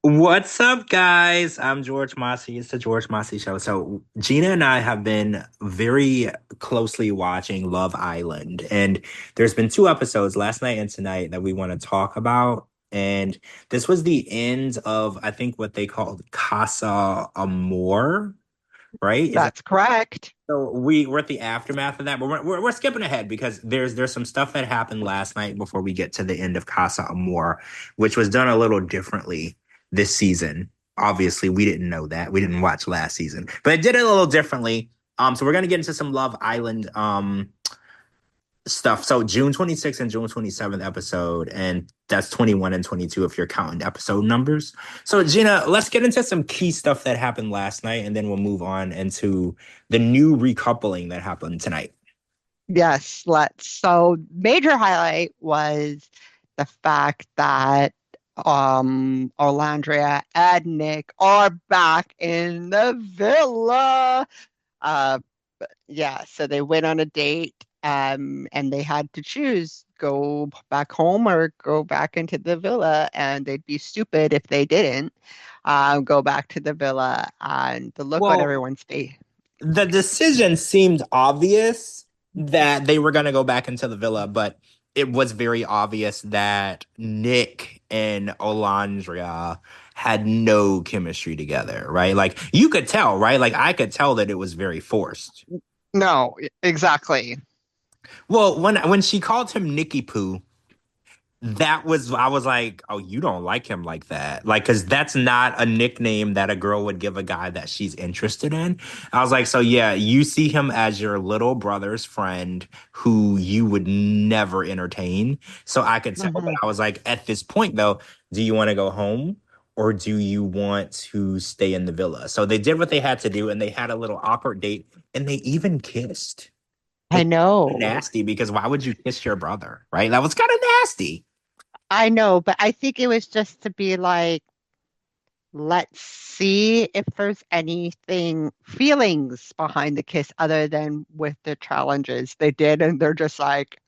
What's up, guys? I'm George Mossey. It's the George Mossey Show. So, Gina and I have been very closely watching Love Island, and there's been two episodes last night and tonight that we want to talk about. And this was the end of, I think, what they called Casa Amor, right? Is that That's correct. so? We're at the aftermath of that, but we're skipping ahead because there's some stuff that happened last night before we get to the end of Casa Amor, which was done a little differently this season. Obviously, we didn't know that. We didn't watch last season, but it did it a little differently. So we're gonna get into some Love Island stuff. So June 26th and June 27th episode, and that's 21 and 22 if you're counting episode numbers. So Gina, let's get into some key stuff that happened last night, and then we'll move on into the new recoupling that happened tonight. Yes, let's. So, major highlight was the fact that Orlandria and Nick are back in the villa. Uh yeah, so they went on a date and they had to choose go back home or go back into the villa, and they'd be stupid if they didn't go back to the villa, and the look on Well, everyone's face. the decision seemed obvious that they were going to go back into the villa, but it was very obvious that Nick and Olandria had no chemistry together, right? Like you could tell, right? Like I could tell that it was very forced. No, exactly. Well, when she called him Nicky Poo, that was I was like, oh, you don't like him like that, like because that's not a nickname that a girl would give a guy that she's interested in. I was like, so yeah, you see him as your little brother's friend who you would never entertain. So I could tell, but Mhm. I was like, at this point though, do you want to go home? Or do you want to stay in the villa? So they did what they had to do, and they had a little awkward date, and they even kissed. I Like know. nasty because why would you kiss your brother, right? That was kind of nasty. I know, but I think it was just to be like, let's see if there's anything, feelings behind the kiss other than with the challenges they did, and they're just like,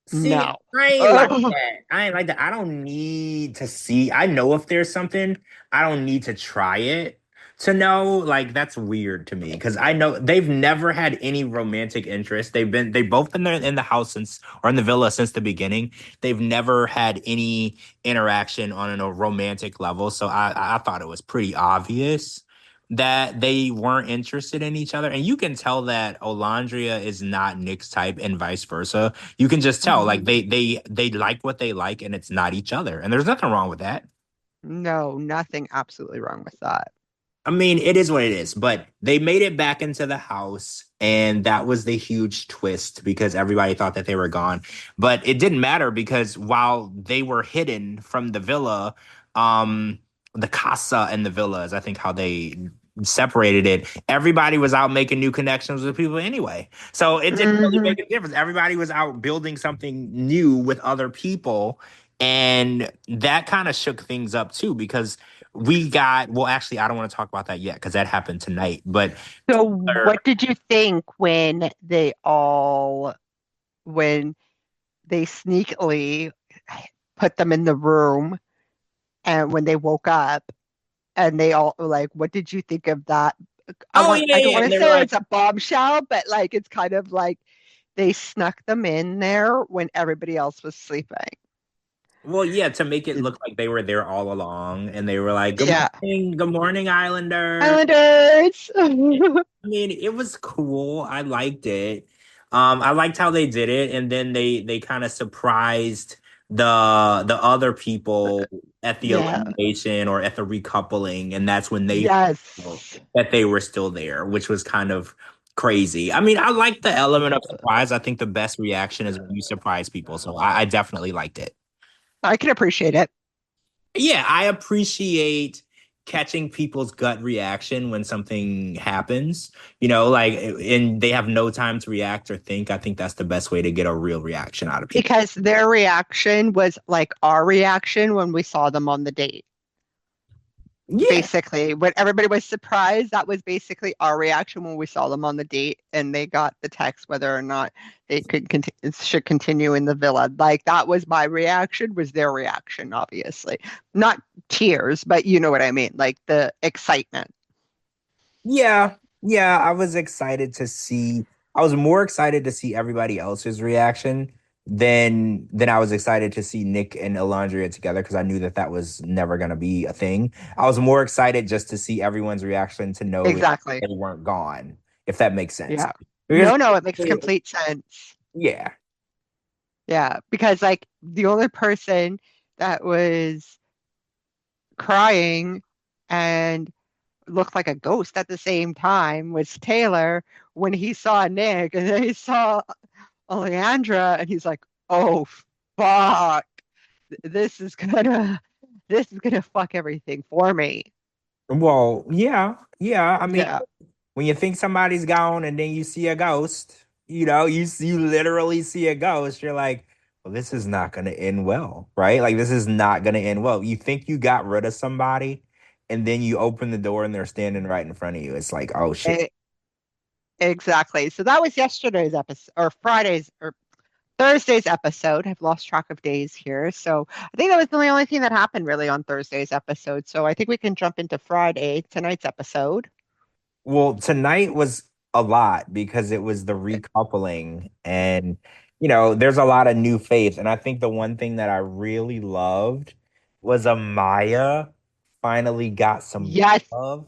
See, no. I ain't like that. I ain't like that. I don't need to see. I know if there's something, I don't need to try it to know. Like that's weird to me because I know they've never had any romantic interest. They've both been there in the house since or in the villa since the beginning. They've never had any interaction on a romantic level. So I thought it was pretty obvious that they weren't interested in each other. And you can tell that Olandria is not Nick's type and vice versa. You can just tell like Mhm. they like what they like and it's not each other, and there's nothing wrong with that. No, nothing absolutely wrong with that. I mean, it is what it is, but they made it back into the house, and that was the huge twist because everybody thought that they were gone, but it didn't matter because while they were hidden from the villa, um the casa and the villa is I think how they separated it. Everybody was out making new connections with people anyway, so it didn't really Hmm. make a difference. Everybody was out building something new with other people, and that kind of shook things up too because we got well actually I don't want to talk about that yet because that happened tonight, but So, Taylor, what did you think when they sneakily put them in the room, and when they woke up and they all like, what did you think of that? oh yeah, I yeah, don't yeah. want And to they were say like, it's a bombshell, but like it's kind of like they snuck them in there when everybody else was sleeping. well yeah, to make it Did- look like they were there all along, and they were like, Yeah. good morning Islander. Islanders. I mean, it was cool. I liked it. I liked how they did it, and then they kind of surprised the other people at the Yeah. elimination or at the recoupling, and that's when they felt Yes. that they were still there, which was kind of crazy. I mean, I like the element of surprise. I think the best reaction is when you surprise people, so I definitely liked it. I can appreciate it. Yeah, I appreciate catching people's gut reaction when something happens, like, and they have no time to react or think. I think that's the best way to get a real reaction out of people. Because their reaction was like our reaction when we saw them on the date. Yeah. Basically, when everybody was surprised, that was basically our reaction when we saw them on the date and they got the text whether or not they should continue in the villa. Like that was my reaction, was their reaction, obviously. Not tears, but you know what I mean, like the excitement. Yeah, yeah, I was excited to see. I was more excited to see everybody else's reaction than I was excited to see Nick and Alondria together because I knew that that was never going to be a thing. I was more excited just to see everyone's reaction to know if Exactly. they weren't gone, if that makes sense. Yeah. Because No, no, it makes complete sense. yeah, Yeah, because like the only person that was crying and looked like a ghost at the same time was Taylor when he saw Nick and then he saw Alejandra and he's like, "Oh fuck. This is gonna this is gonna fuck everything for me." well, yeah, yeah. I mean, Yeah. when you think somebody's gone and then you see a ghost, you literally see a ghost, you're like, well, this is not going to end well, right? Like this is not going to end well. You think you got rid of somebody and then you open the door and they're standing right in front of you. It's like, oh shit. E- exactly. So that was yesterday's episode or Friday's or Thursday's episode. I've lost track of days here. So I think that was the only thing that happened really on Thursday's episode. So I think we can jump into Friday, tonight's episode. Well, tonight was a lot because it was the recoupling and there's a lot of new faith. And I think the one thing that I really loved was Amaya finally got some Yes. love.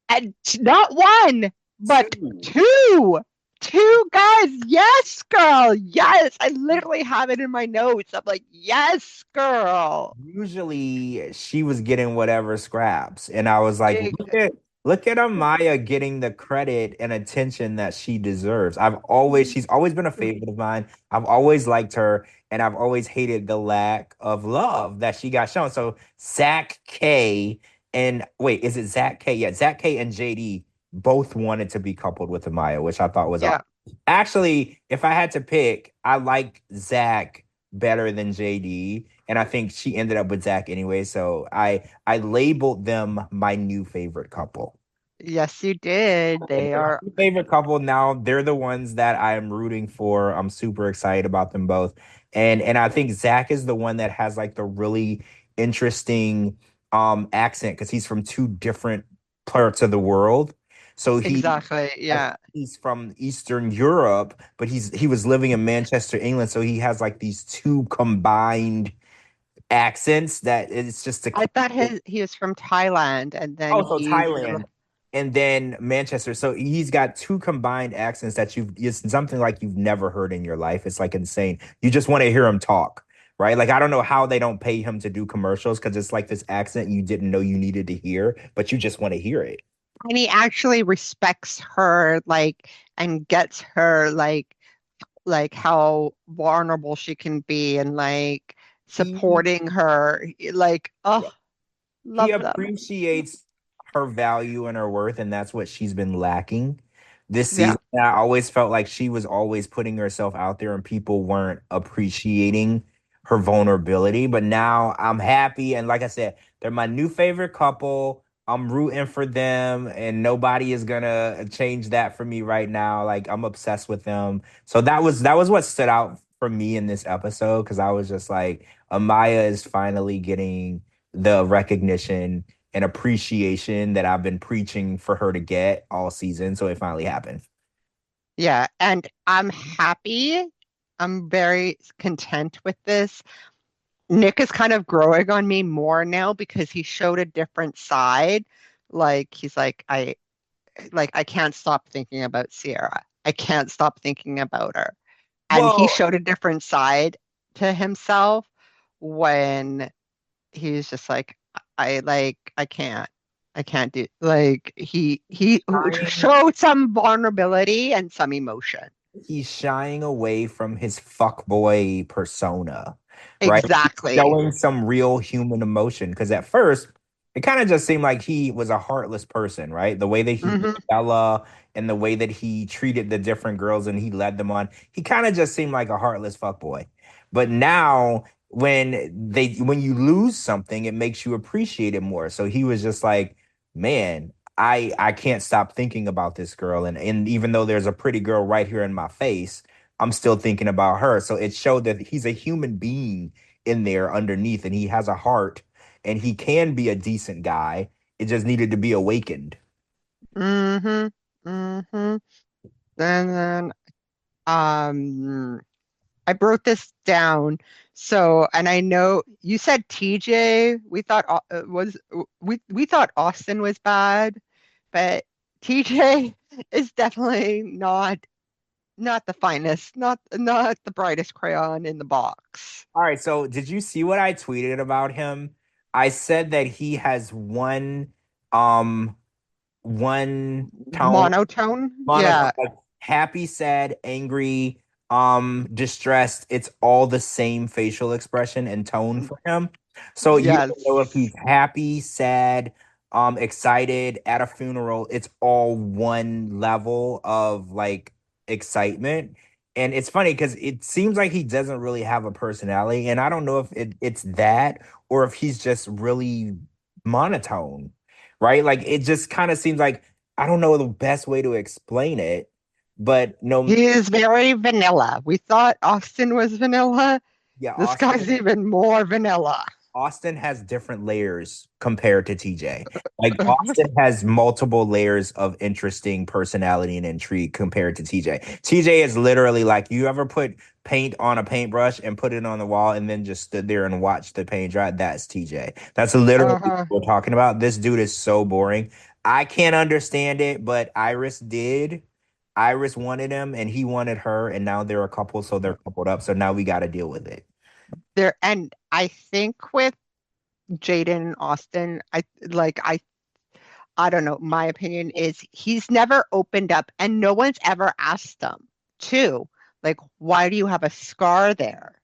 And not one, but Two. two. Two guys. Yes, girl. Yes. I literally have it in my notes. I'm like, yes, girl. Usually she was getting whatever scraps. And I was like, Big. look at Amaya getting the credit and attention that she deserves. She's always been a favorite of mine. I've always liked her, and I've always hated the lack of love that she got shown. So Zach K and wait, is it Zach K? Yeah, Zach K and JD both wanted to be coupled with Amaya, which I thought was awesome. Yeah. Actually, if I had to pick, I like Zach better than JD, and I think she ended up with Zach anyway. So I labeled them my new favorite couple. Yes, you did. And They they're my are new favorite couple now. They're the ones that I am rooting for. I'm super excited about them both. And I think Zach is the one that has like the really interesting accent because he's from two different parts of the world. So exactly. Yeah. he's from Eastern Europe, but he was living in Manchester, England. So he has like these two combined accents that it's just a I thought he was from Thailand and then oh, so he Thailand and then Manchester. So he's got two combined accents that it's something like you've never heard in your life. It's like insane. You just want to hear him talk, right? Like I don't know how they don't pay him to do commercials because it's like this accent you didn't know you needed to hear, but you just want to hear it. and he actually respects her like and gets her like how vulnerable she can be and like He supporting her like oh he love them. appreciates her value and her worth, and that's what she's been lacking this Yeah, season. I always felt like she was always putting herself out there, and people weren't appreciating her vulnerability. But now I'm happy, and like I said, they're my new favorite couple. I'm rooting for them, and nobody is gonna change that for me right now. Like I'm obsessed with them. So that was what stood out for me in this episode because I was just like, Amaya is finally getting the recognition and appreciation that I've been preaching for her to get all season. So it finally happened. yeah, and I'm happy. I'm very content with this. Nick is kind of growing on me more now because he showed a different side. Like he's like I can't stop thinking about Sierra. I can't stop thinking about her. And he Well, showed a different side to himself when he's just like I can't do like he shying, showed some vulnerability and some emotion. he's shying away from his fuckboy persona, right? He's Exactly. showing some real human emotion. Because at first, it kind of just seemed like he was a heartless person, right? The way that he did Hmm. Bella and the way that he treated the different girls and he led them on, he kind of just seemed like a heartless fuckboy. But now when you lose something, it makes you appreciate it more. So he was just like, man, I can't stop thinking about this girl. And even though there's a pretty girl right here in my face, I'm still thinking about her. So it showed that he's a human being in there underneath, and he has a heart, and he can be a decent guy. It just needed to be awakened. Mm-hmm. Mm-hmm. And then I wrote this down. So, and I know you said TJ. We thought was we thought Austin was bad, but TJ is definitely not the finest, not the brightest crayon in the box. All right, so did you see what I tweeted about him? I said that he has um one tone. Monotone, Monotone, yeah, like happy, sad, angry, distressed. It's all the same facial expression and tone for him. So you don't know if yes. he's happy, sad, excited at a funeral. It's all one level of like excitement. And it's funny because it seems like he doesn't really have a personality. And I don't know if it's that or if he's just really monotone, right? Like it just kind of seems like I don't know the best way to explain it, but no, He is very vanilla. We thought Austin was vanilla. yeah, This guy's even more vanilla. Austin has different layers compared to TJ. Like Austin has multiple layers of interesting personality and intrigue compared to TJ. TJ is literally like you ever put paint on a paintbrush and put it on the wall and then just stood there and watched the paint dry. That's TJ. That's literally Uh-huh. what we're talking about. This dude is so boring. I can't understand it, but Iris did. Iris wanted him and he wanted her, and now they're a couple, so they're coupled up. So now we got to deal with it. There, and I think with Jaden and Austin, I don't know. My opinion is he's never opened up, and no one's ever asked him too. Like, why do you have a scar there?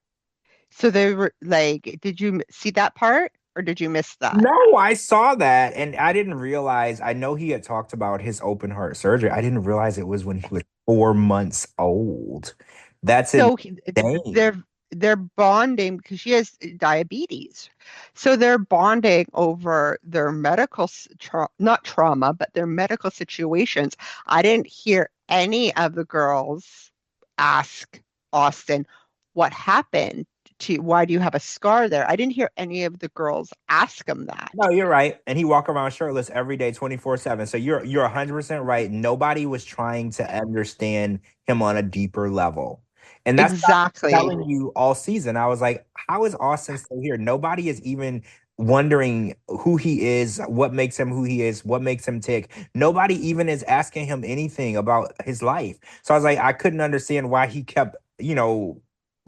So they were like, did you see that part, or did you miss that? No, I saw that and I didn't realize. I know he had talked about his open heart surgery. I didn't realize it was when he was 4 months old. That's So insane. they're they're bonding because she has diabetes. So they're bonding over their not trauma, but their medical situations. I didn't hear any of the girls ask Austin what happened to why do you have a scar there? I didn't hear any of the girls ask him that. No, you're right. And he walk around shirtless every day, 24/7. So you're 100% right. Nobody was trying to understand him on a deeper level. And that's what I'm Exactly. telling you all season. I was like, how is Austin still here? Nobody is even wondering who he is, what makes him who he is, what makes him tick. Nobody even is asking him anything about his life. So I was like, I couldn't understand why he kept,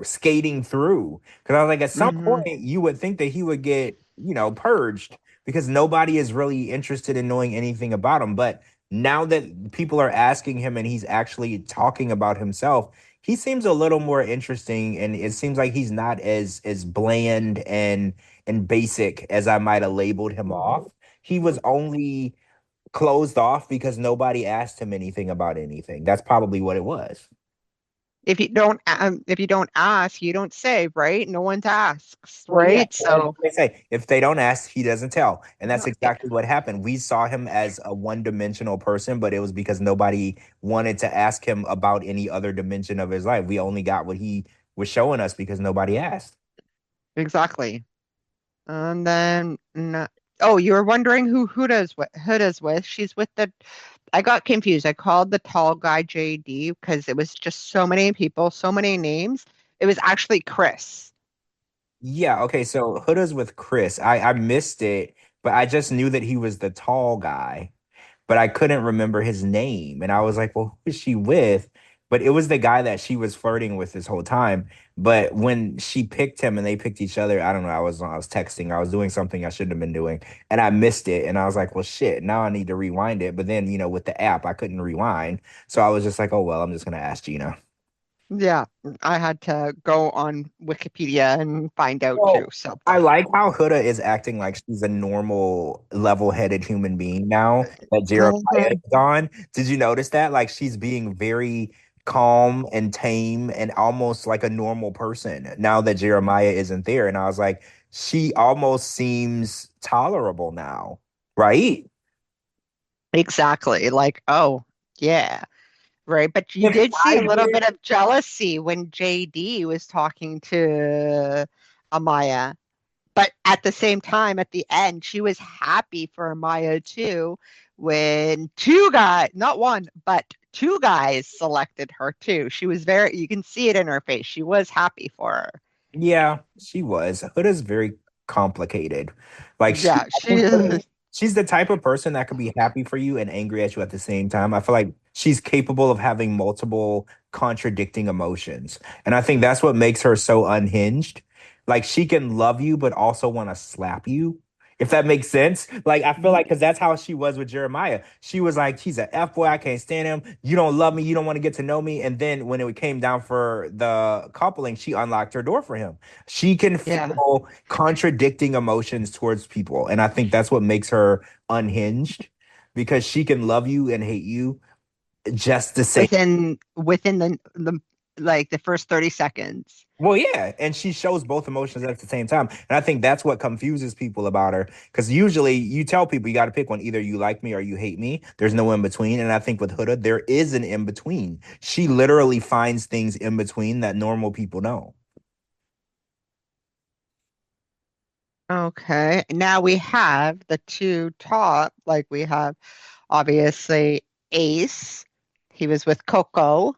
skating through. Because I was like, at some Hmm. point, you would think that he would get, purged because nobody is really interested in knowing anything about him. But now that people are asking him and he's actually talking about himself, he seems a little more interesting, and it seems like he's not as bland and basic as I might have labeled him off. He was only closed off because nobody asked him anything about anything. That's probably what it was. If you don't ask, you don't say, right? No one asks, Well, yeah, right? as So they say, if they don't ask, he doesn't tell. And that's no, eh, exactly what happened. We saw him as a one-dimensional person, but it was because nobody wanted to ask him about any other dimension of his life. We only got what he was showing us because nobody asked. exactly. And then no, oh, you were wondering who Huda's with. She's with the I got confused. I called the tall guy JD because it was just so many people, so many names. It was actually Chris. Yeah, okay, so Huda's with Chris. I missed it, but I just knew that he was the tall guy, but I couldn't remember his name. And I was like, well, who is she with? But it was the guy that she was flirting with this whole time. But when she picked him and they picked each other, I don't know. I was texting. I was doing something I shouldn't have been doing, and I missed it. And I was like, well, shit. Now I need to rewind it. But then, with the app, I couldn't rewind. So I was just like, oh well, I'm just gonna ask Gina. Yeah, I had to go on Wikipedia and find out too. Well, So, I like how Huda is acting like she's a normal, level-headed human being now that Jeremiah mhm. is gone. Did you notice that? Like she's being very calm and tame and almost like a normal person now that Jeremiah isn't there. And I was like, she almost seems tolerable now, right? Exactly. Like, oh, yeah. Right. But you In did see a five little years, bit of jealousy when JD was talking to Amaya. But at the same time, at the end, she was happy for Amaya too when two guys, not one, but two guys selected her too. She was very, you can see it in her face. She was happy for her. yeah, she was. Huda's very complicated. Like she, Yeah, I she think is. she's the type of person that could be happy for you and angry at you at the same time. I feel like she's capable of having multiple contradicting emotions. And I think that's what makes her so unhinged. Like she can love you, but also want to slap you. If that makes sense. Like I feel like because that's how she was with Jeremiah. She was like, he's an F boy. I can't stand him. You don't love me. You don't want to get to know me. And then when it came down for the coupling, she unlocked her door for him. She can Yeah. feel contradicting emotions towards people. And I think that's what makes her unhinged because she can love you and hate you just the same. Within the like the first 30 seconds. Well, yeah, and she shows both emotions at the same time. And I think that's what confuses people about her. Because usually you tell people you got to pick one. Either you like me or you hate me. There's no in between. And I think with Huda, there is an in between. She literally finds things in between that normal people know. Okay. Now we have the two top, like we have obviously Ace. He was with Coco,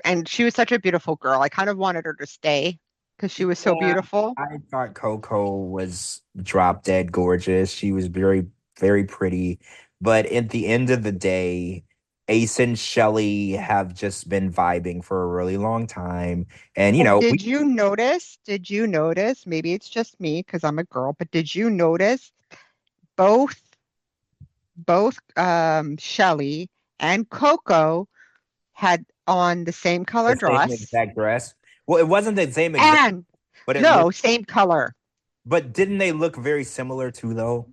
and she was such a beautiful girl. I kind of wanted her to stay because she was so Yeah, beautiful. I thought Coco was drop dead gorgeous. She was very, very pretty. But at the end of the day, Ace and Shelly have just been vibing for a really long time. And, Oh, we did you notice? Did you notice? Maybe it's just me because I'm a girl, but did you notice both both Shelly and Coco had on the same color the same dress exact dress. Well, it wasn't the same exact, and but it no, looked, same color. but didn't they look very similar too, though?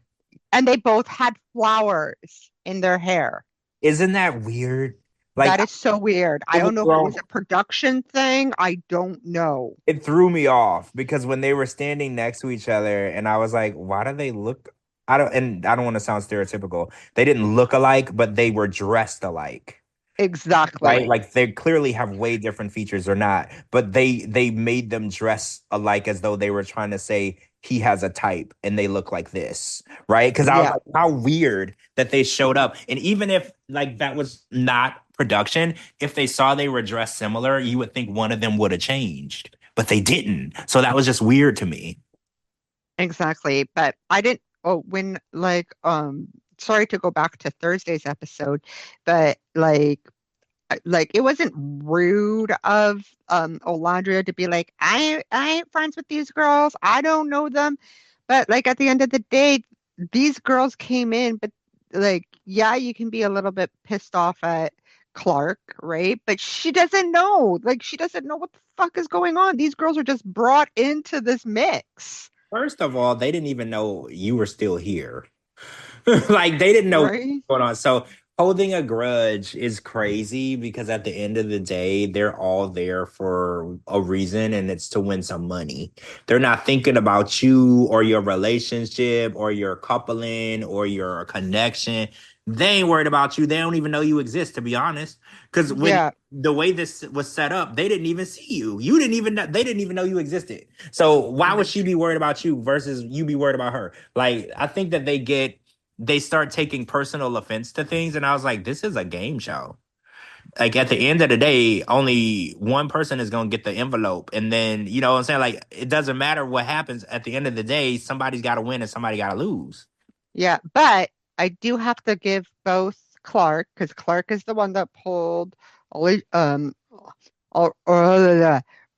And they both had flowers in their hair. Isn't that weird? Like, That is so weird. I it was don't know if it was thrown, a production thing. I don't know. it threw me off because when they were standing next to each other, and I was like, why do they look? I don't want to sound stereotypical. They didn't look alike, but they were dressed alike, right? Exactly. Like they clearly have way different features or not, but they made them dress alike as though they were trying to say he has a type and they look like this, right? Because I was Yeah, like, how weird that they showed up. And even if like that was not production, if they saw they were dressed similar, you would think one of them would have changed, but they didn't. So that was just weird to me. exactly. But I didn't, oh, when like, sorry to go back to Thursday's episode, but like it wasn't rude of Olandria to be like, I ain't friends with these girls. I don't know them. But like at the end of the day, these girls came in, but like, yeah, you can be a little bit pissed off at Clark, right? But she doesn't know. Like she doesn't know what the fuck is going on. These girls are just brought into this mix, First of all, they didn't even know you were still here. Like they didn't know what right? was going on. So holding a grudge is crazy because at the end of the day, they're all there for a reason, and it's to win some money. They're not thinking about you or your relationship or your coupling or your connection. They ain't worried about you. They don't even know you exist, to be honest. Because when Yeah, the way this was set up, they didn't even see you. You didn't even know, they didn't even know you existed. So why would she be worried about you versus you be worried about her? Like I think that they start taking personal offense to things. And I was like, this is a game show. Like at the end of the day, only one person is going to get the envelope. And then, you know what I'm saying? Like, it doesn't matter what happens at the end of the day, somebody's got to win and somebody got to lose. yeah. But I do have to give both Clark, because Clark is the one that pulled or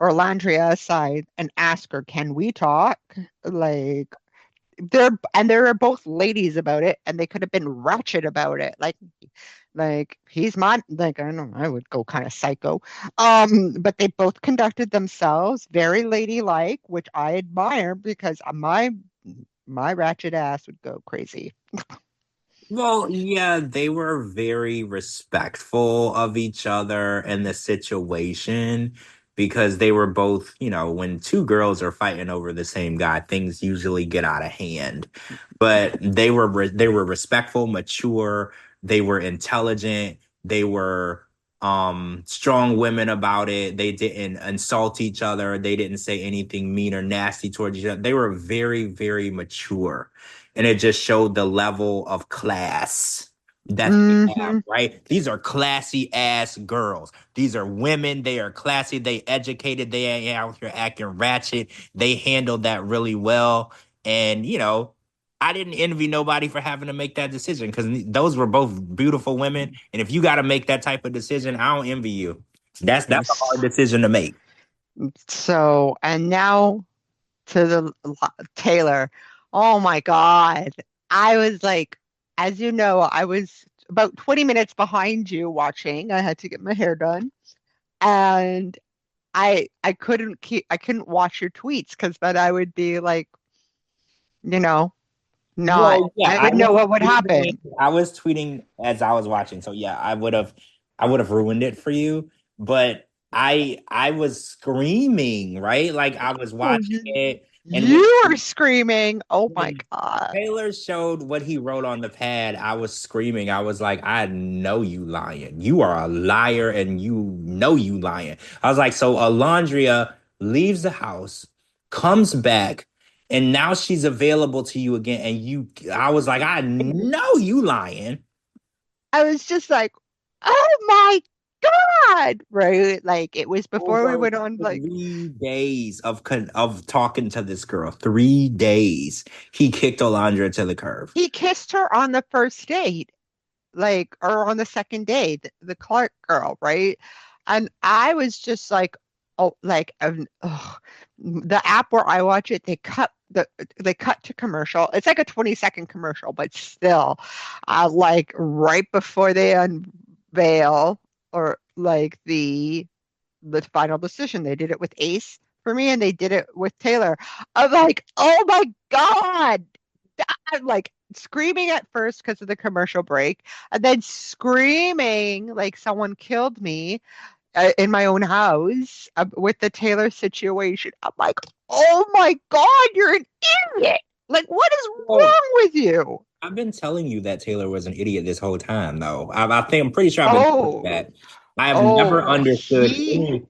Orlandria aside and ask her, "Can we talk?" Like they're both ladies about it, and they could have been ratchet about it. Like he's my like I don't know, I would go kind of psycho. But they both conducted themselves very ladylike, which I admire because my ratchet ass would go crazy. Well, yeah, they were very respectful of each other and the situation because they were both, when two girls are fighting over the same guy, things usually get out of hand. But they were respectful, mature, they were intelligent, they were strong women about it. They didn't insult each other, they didn't say anything mean or nasty towards each other. They were very, very mature, and it just showed the level of class that they have, Hmm. right? These are classy ass girls. These are women. They are classy. They educated. They ain't out here acting ratchet. They handled that really well. And, I didn't envy nobody for having to make that decision because those were both beautiful women. And if you got to make that type of decision, I don't envy you. That's a hard decision to make. So, and now to the Taylor. Oh my God. I was like, as you know, I was about 20 minutes behind you watching. I had to get my hair done. And I couldn't watch your tweets because then I would be like, you know, not Well, yeah, I would know what would happen. I was tweeting as I was watching. So yeah, I would have ruined it for you, but I was screaming, right? Like I was Oh, watching it, and you are screaming. Oh my when God. Taylor showed what he wrote on the pad, I was screaming. I was like, I know you lying. You are a liar and you know you lying. I was like, so Alondria leaves the house, comes back, and now she's available to you again. And I was like, I know you lying. I was just like, oh my God. Right. Like it was before we Over went on, like, 3 days of talking to this girl. 3 days. He kicked Alondra to the curb. he kissed her on the first date, like, or on the second day, the Clark girl, right? And I was just like, oh, like, oh, the app where I watch it, they cut to commercial. It's like a 20-second commercial, but still, like right before they unveil or like the final decision. They did it with Ace for me, and they did it with Taylor. I'm like, oh my God. I'm like screaming at first because of the commercial break, and then screaming like someone killed me in my own house with the Taylor situation. I'm like, oh my God, you're an idiot. Like, what is Well, wrong with you? I've been telling you that Taylor was an idiot this whole time, though. I think I'm pretty sure I've been telling you Oh, that. I have never oh, understood any.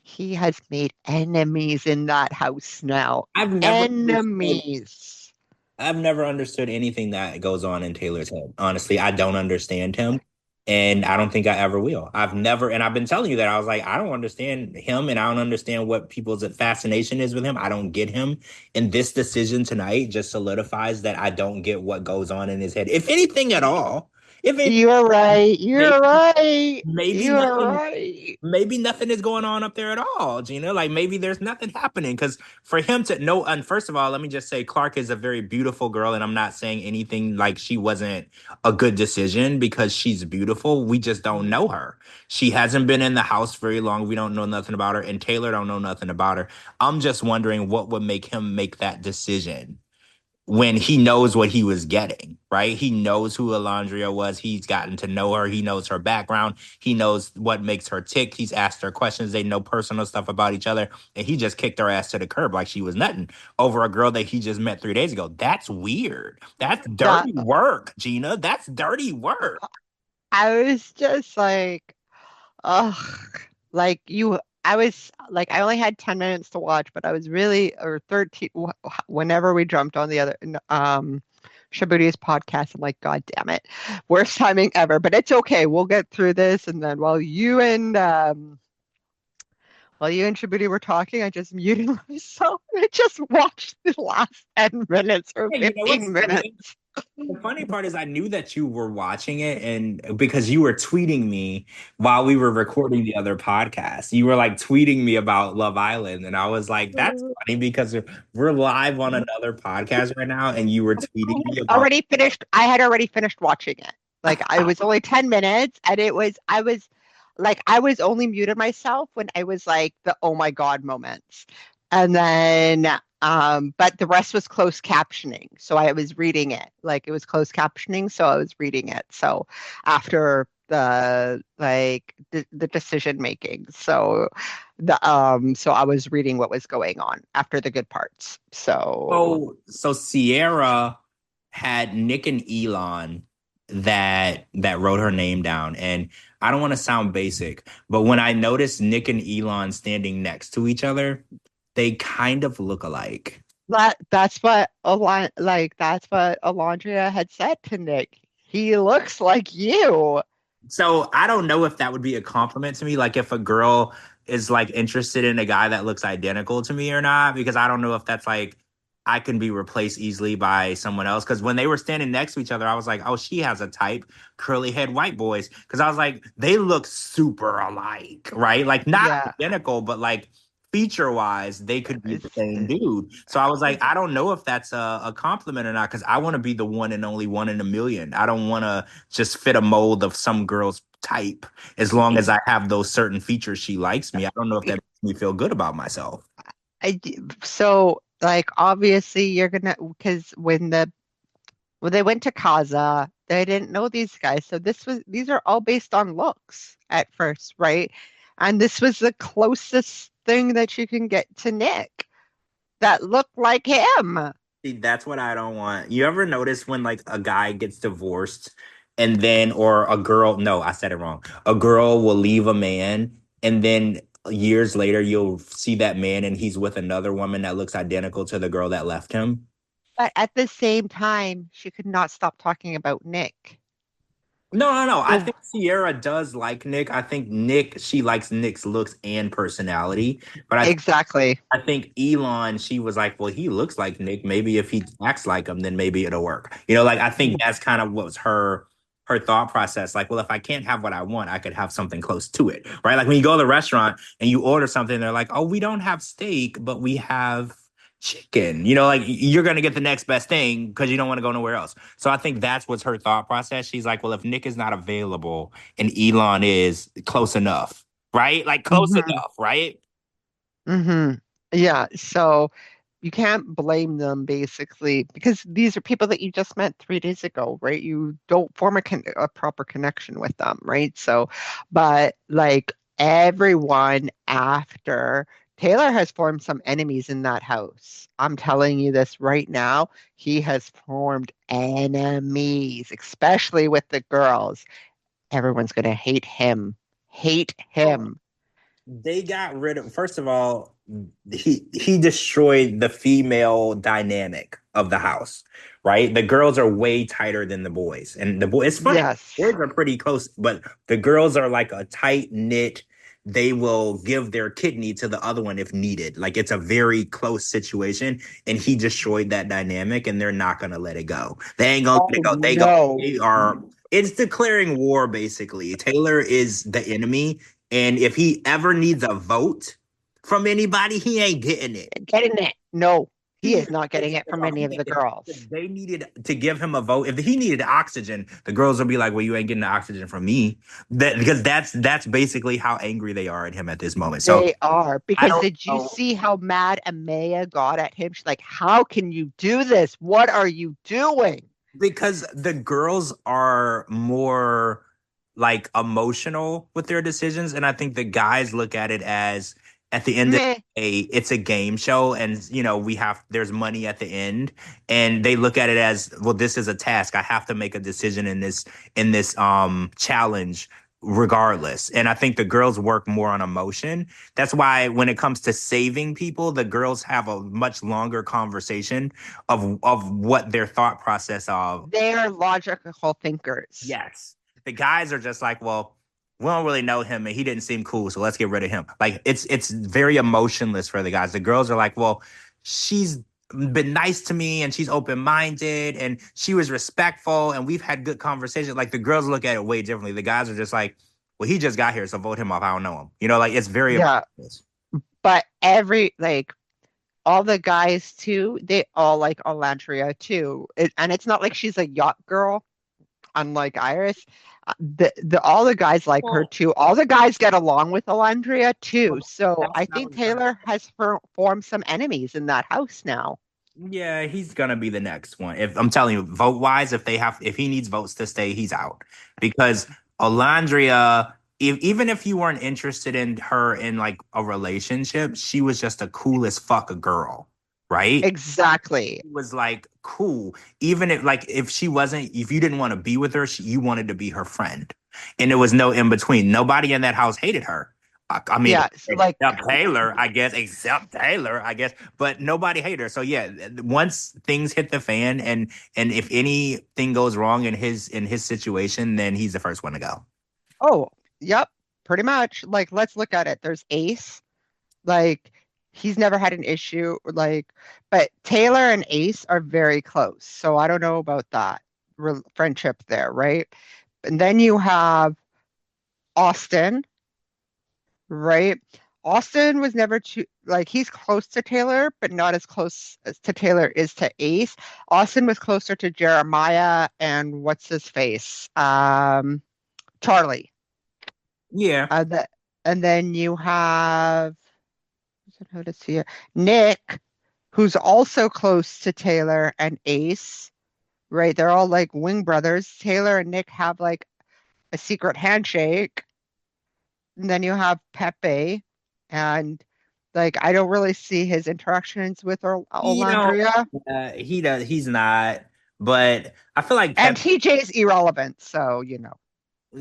he has made enemies in that house now. I've never understood. Enemies. I've never understood anything that goes on in Taylor's head. Honestly, I don't understand him, and I don't think I ever will. I've never, and I've been telling you that I was like, I don't understand him, and I don't understand what people's fascination is with him. I don't get him, and this decision tonight just solidifies that I don't get what goes on in his head, if anything at all. If anything, You're right. You're maybe right. maybe You're nothing right. maybe nothing is going on up there at all, Gina. Like maybe there's nothing happening because for him to know, and first of all, let me just say Clark is a very beautiful girl, and I'm not saying anything like she wasn't a good decision because she's beautiful. We just don't know her. She hasn't been in the house very long. We don't know nothing about her, and Taylor don't know nothing about her. I'm just wondering what would make him make that decision when he knows what he was getting, right? He knows who Alondria was. He's gotten to know her. He knows her background. He knows what makes her tick. He's asked her questions. They know personal stuff about each other. And he just kicked her ass to the curb like she was nothing over a girl that he just met 3 days ago. That's weird. That's That dirty work, Gina. That's dirty work. I was just like, ugh, like you. I was like, I only had 10 minutes to watch, but I was really, or 13, whenever we jumped on the other, Shabuti's podcast. I'm like, God damn it. Worst timing ever, but it's okay. We'll get through this. And then while you and Shibuti were talking, I just muted myself. I just watched the last 10 minutes or Yeah, you know what's 15 funny? minutes. The funny part is I knew that you were watching it and because you were tweeting me while we were recording the other podcast. You were like tweeting me about Love Island and I was like, that's funny because we're live on another podcast right now and you were tweeting me about I had already finished watching it. Like I was only 10 minutes and I was only muted myself when I was like the oh my God moments. And then But the rest was closed captioning. So I was reading it. Like it was closed captioning, so I was reading it. So after the decision making. So I was reading what was going on after the good parts. So So Sierra had Nick and Elon that wrote her name down. And I don't want to sound basic, but when I noticed Nick and Elon standing next to each other, they kind of look alike. that's what Alondria had said to Nick. He looks like you. So I don't know if that would be a compliment to me, like if a girl is like interested in a guy that looks identical to me or not, because I don't know if that's like I can be replaced easily by someone else. Because when they were standing next to each other, I was like, oh, she has a type, curly head white boys. Because I was like, they look super alike, right? Like not Yeah. identical, but like feature wise, they could be the It's, same dude. So I was like, I don't know if that's a compliment or not, because I want to be the one and only one in a million. I don't want to just fit a mold of some girl's type as long as I have those certain features she likes me. I don't know if that makes me feel good about myself. so like obviously you're gonna because when they went to Kaza, they didn't know these guys. So these are all based on looks at first, right? And this was the closest thing that you can get to Nick that looked like him. See, that's what I don't want. You ever notice when like a guy gets divorced and then, or a girl, no, I said it wrong. A girl will leave a man and then years later you'll see that man and he's with another woman that looks identical to the girl that left him. But at the same time, she could not stop talking about Nick. No, no, no. I So think Sierra does like Nick. I think Nick, she likes Nick's looks and personality. But exactly. I think Elon, she was like, well, he looks like Nick. Maybe if he acts like him, then maybe it'll work. Like I think that's kind of what was her thought process. Like, well, if I can't have what I want, I could have something close to it. Right. Like when you go to the restaurant and you order something, they're like, oh, we don't have steak, but we have chicken. Like you're gonna get the next best thing because you don't want to go nowhere else. So I think that's what's her thought process. She's like, well, if Nick is not available and Elon is close enough, right? Like close Hmm. enough, right? Hmm. Yeah. So you can't blame them basically because these are people that you just met 3 days ago, right? You don't form a proper connection with them, right? So, but like everyone after Taylor has formed some enemies in that house. I'm telling you this right now. He has formed enemies, especially with the girls. Everyone's going to hate him. Hate him. They got rid of, first of all, he destroyed the female dynamic of the house, right? The girls are way tighter than the boys, and the boys, it's funny, Yes. boys are pretty close, but the girls are like a tight knit. They will give their kidney to the other one if needed. Like it's a very close situation, and he destroyed that dynamic, and they're not gonna let it go. They ain't gonna let it Oh go. no. They are. It's declaring war basically. Taylor is the enemy, and if he ever needs a vote from anybody, he ain't getting it. Getting it. No, he He is not getting it from any of the if girls. they needed to give him a vote, if he needed oxygen, the girls would be like, "Well, you ain't getting the oxygen from me," because that's basically how angry they are at him at this moment. So They are. I Because don't did you know see how mad Amaya got at him? She's like, how can you do this? What are you doing? because the girls are more like emotional with their decisions, and I think the guys look at it as at the end of Meh. the day, it's a game show, and there's money at the end, and they look at it as, well, this is a task. I have to make a decision in this challenge regardless. And I think the girls work more on emotion. That's why when it comes to saving people, the girls have a much longer conversation of what their thought process of. They're logical thinkers. Yes. The guys are just like, well, we don't really know him and he didn't seem cool, so let's get rid of him. Like it's very emotionless for the guys. The girls are like, well, she's been nice to me and she's open-minded and she was respectful and we've had good conversations. Like the girls look at it way differently. The guys are just like, well, he just got here, so vote him off. I don't know him. Like it's very Yeah. emotionless. But all the guys too, they all like Alantria too. And it's not like she's a yacht girl, unlike Iris. The all the guys like her Well, too. All the guys get along with Alandria too. well, So that's I what I think was gonna. Taylor has formed some enemies in that house now. Yeah, he's gonna be the next one. If I'm telling you, vote wise, if he needs votes to stay, he's out. Because Alandria, even if you weren't interested in her in like a relationship, she was just a cool as fuck a girl, right? Exactly. Was like cool. Even if she wasn't, if you didn't want to be with her, you wanted to be her friend, and there was no in between. Nobody in that house hated her. I mean, Yeah. So like, except Taylor, I guess. Except Taylor, I guess. But nobody hated her. So yeah, once things hit the fan, and if anything goes wrong in his situation, then he's the first one to go. oh, yep, pretty much. Like, let's look at it. There's Ace. Like, he's never had an issue. Like, but Taylor and Ace are very close. So I don't know about that friendship there, right? And then you have Austin, right? Austin was never too like he's close to Taylor, but not as close as to Taylor is to Ace. Austin was closer to Jeremiah and what's his face? Charlie. Yeah. That and then you have how to see it. Nick, who's also close to Taylor and Ace, right? They're all like wing brothers. Taylor and Nick have like a secret handshake. And then you have Pepe, and like I don't really see his interactions with You know, Olandria, he does. He's not. But I feel like and Pep. TJ's irrelevant. So you know,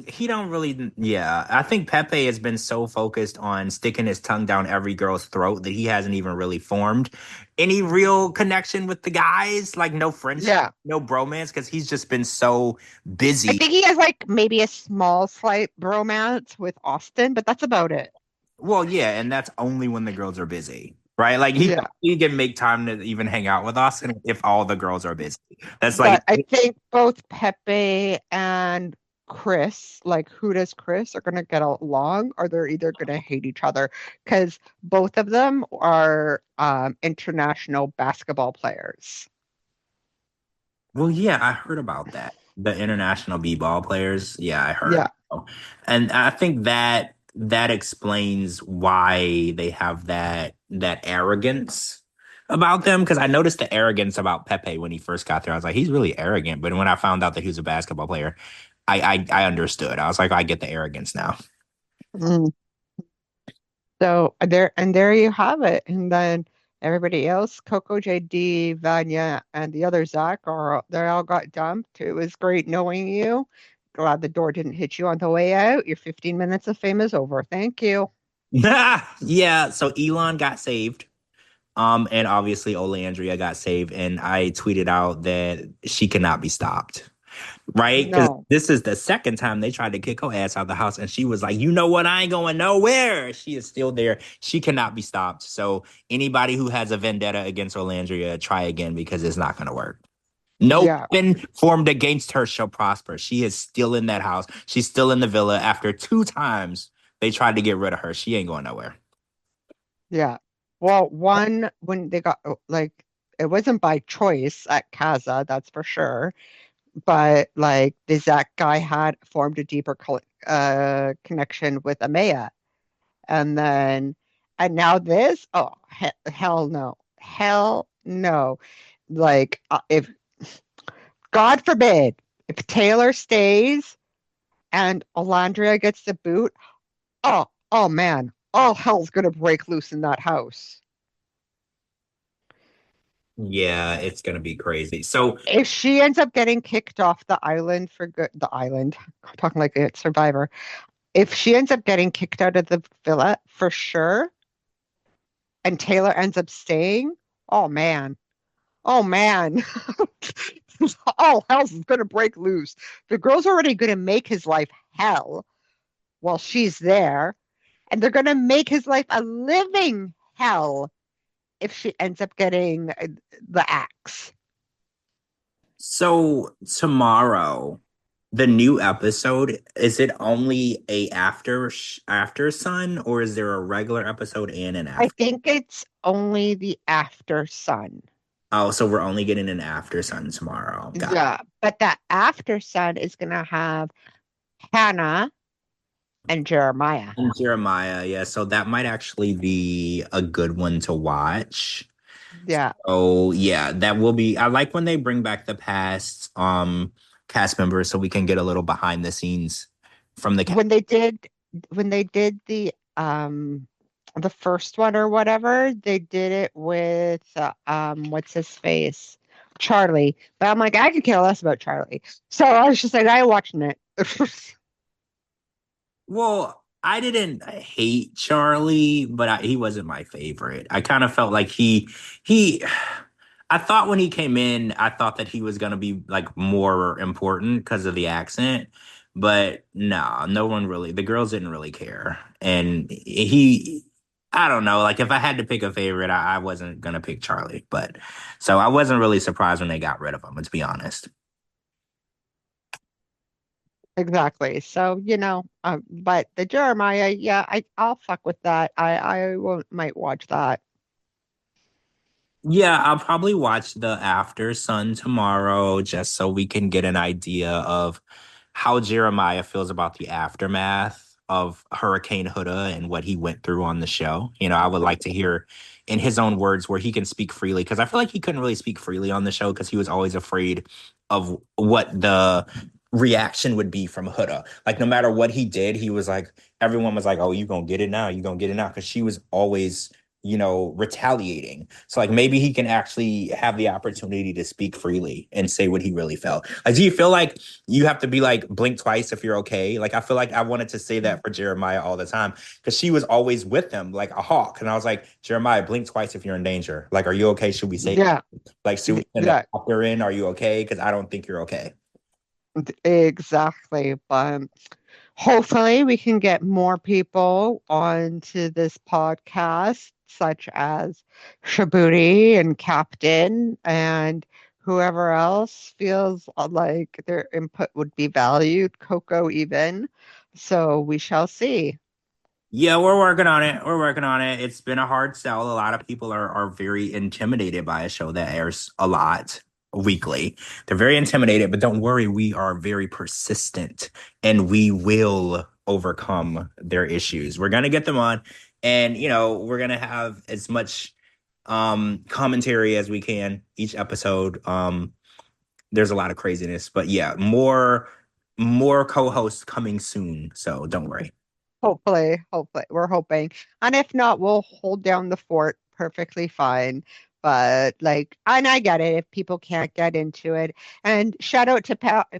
He don't really, yeah. I think Pepe has been so focused on sticking his tongue down every girl's throat that he hasn't even really formed any real connection with the guys, like no friendship, yeah, no bromance, because he's just been so I busy. think he has like maybe a small slight bromance with Austin, but that's about it. Well, yeah, and that's only when the girls are busy, right? Like Yeah, he can make time to even hang out with us, and if all the girls are busy, that's like but I think both Pepe and Chris, like who does Chris, are gonna get along, or they're either gonna hate each other because both of them are international basketball players. well, yeah, I heard about that. The international b-ball players. Yeah, I heard. Yeah. And I think that that explains why they have that arrogance about them. Because I noticed the arrogance about Pepe when he first got there. I was like, he's really arrogant. But when I found out that he was a basketball player, I understood. I was like, I get the arrogance now. Mm. So there you have it. And then everybody else, Coco, JD, Vanya, and the other Zach are they all got dumped. It was great knowing you. Glad the door didn't hit you on the way out. Your 15 minutes of fame is over. Thank you. Yeah. So Elon got saved. And obviously Olandria got saved, and I tweeted out that she cannot be stopped. Right? Because No. this is the second time they tried to kick her ass out of the house, and she was like, "You know what? I ain't going nowhere." She is still there. She cannot be stopped. So anybody who has a vendetta against Orlandria, try again because it's not going to work. No Yeah. weapon formed against her shall prosper. She is still in that house. She's still in the villa. After two times they tried to get rid of her, she ain't going nowhere. Yeah. Well, one when they got like it wasn't by choice at Casa, that's for sure. But like the Zach guy had formed a deeper connection with Amaya. And then, and now this? Oh, hell no. Hell no. Like, if God forbid, if Taylor stays and Alandria gets the boot, oh man, all hell's gonna break loose in that house. Yeah, it's gonna be crazy. So If she ends up getting kicked off the island for good, the island, I'm talking like a survivor. If she ends up getting kicked out of the villa for sure, and Taylor ends up staying, oh man, oh man. All hell's gonna break loose. The girl's already gonna make his life hell while she's there, and they're gonna make his life a living hell if she ends up getting the axe. So tomorrow, the new episode, is it only a after sun, or is there a regular episode and an I after? think it's only the after sun. Oh, so we're only getting an after sun tomorrow. Got Yeah, but that after sun is gonna have Hannah and Jeremiah. And Jeremiah, yeah. So that might actually be a good one to watch. Yeah. Oh yeah, that will be. I like when they bring back the past cast members so we can get a little behind the scenes from the cast. When they did when they did the first one or whatever, they did it with what's his face? Charlie. But I'm like, I could care less about Charlie. So I was just like, I ain't watching it. Well, I didn't hate Charlie, but he wasn't my favorite. I kind of felt like he I thought when he came in, I thought that he was gonna be like more important because of the accent. But no, no one really, the girls didn't really care. And I don't know, like if I had to pick a favorite, I wasn't gonna pick Charlie. But so I wasn't really surprised when they got rid of him, let's be honest. Exactly. So, but the Jeremiah, yeah, I'll fuck with that. I won't might watch that. Yeah, I'll probably watch the After Sun tomorrow just so we can get an idea of how Jeremiah feels about the aftermath of Hurricane Huda and what he went through on the show. I would like to hear in his own words where he can speak freely because I feel like he couldn't really speak freely on the show because he was always afraid of what the reaction would be from Huda. Like no matter what he did, he was like everyone was like, "Oh, you gonna get it now? You gonna get it now?" Because she was always retaliating. So like maybe he can actually have the opportunity to speak freely and say what he really felt. Like, do you feel like you have to be like blink twice if you're okay? Like I feel like I wanted to say that for Jeremiah all the time because she was always with him like a hawk. And I was like, Jeremiah, blink twice if you're in danger. Like, are you okay? Should we say Yeah. like should we send a Yeah, doctor in? Are you okay? Because I don't think you're okay. exactly. But hopefully, we can get more people onto this podcast, such as Shabuti and Captain, and whoever else feels like their input would be valued, Coco even. So we shall see. Yeah, we're working on it. We're working on it. It's been a hard sell. A lot of people are very intimidated by a show that airs a lot weekly. They're very intimidated, but don't worry, we are very persistent and we will overcome their issues. We're gonna get them on, and we're gonna have as much commentary as we can each episode. There's a lot of craziness, but yeah, more co-hosts coming soon. So don't worry. Hopefully, we're hoping. And if not, we'll hold down the fort perfectly fine. But like, and I get it if people can't get into it. And shout out to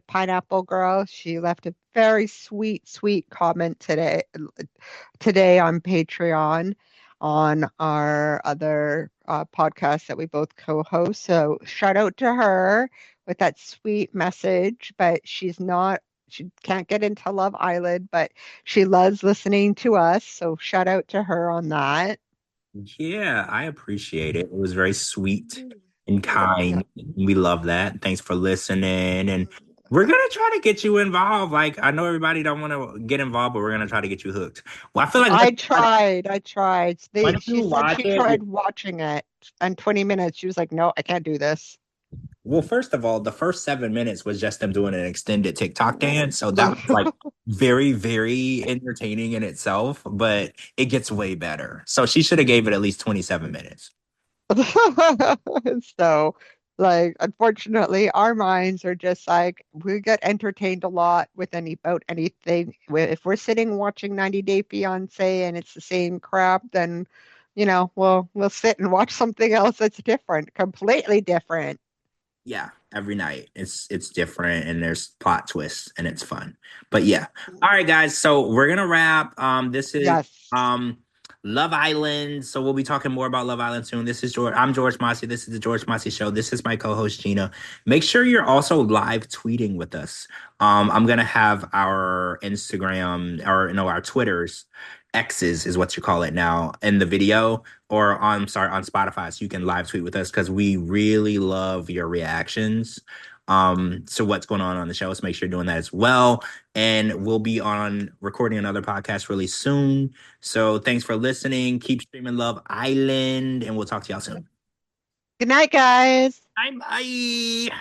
Pineapple Girl. She left a very sweet, sweet comment today on Patreon on our other podcast that we both co-host. So shout out to her with that sweet message. But she can't get into Love Island, but she loves listening to us. So shout out to her on that. Yeah, I appreciate it. It was very sweet and Yeah. kind. We love that. Thanks for listening. And we're gonna try to get you involved. Like I know everybody don't want to get involved, but we're gonna try to get you hooked. Well, I feel like I tried. when She you said watch she it, tried watching it and 20 minutes. She was like, no, I can't do this. well, first of all, the first 7 minutes was just them doing an extended TikTok dance. So that was like very, very entertaining in itself, but it gets way better. So she should have gave it at least 27 minutes. So, like, unfortunately, our minds are just like we get entertained a lot with about anything. If we're sitting watching 90 Day Fiance and it's the same crap, then we'll sit and watch something else that's different, completely different. Yeah, every night it's different and there's plot twists and it's fun. But yeah. All right, guys. So we're gonna wrap. This is Yes. um Love Island. So we'll be talking more about Love Island soon. This is George. I'm George Mossey. This is the George Mossey Show. This is my co-host Gina. Make sure you're also live tweeting with us. I'm gonna have our Instagram or no, our Twitters, X's is what you call it now, in the video or on sorry on Spotify, so you can live tweet with us because we really love your reactions. So what's going on the show? So make sure you're doing that as well. And we'll be on recording another podcast really soon. So thanks for listening. Keep streaming Love Island, and we'll talk to y'all soon. Good night, guys. Bye bye.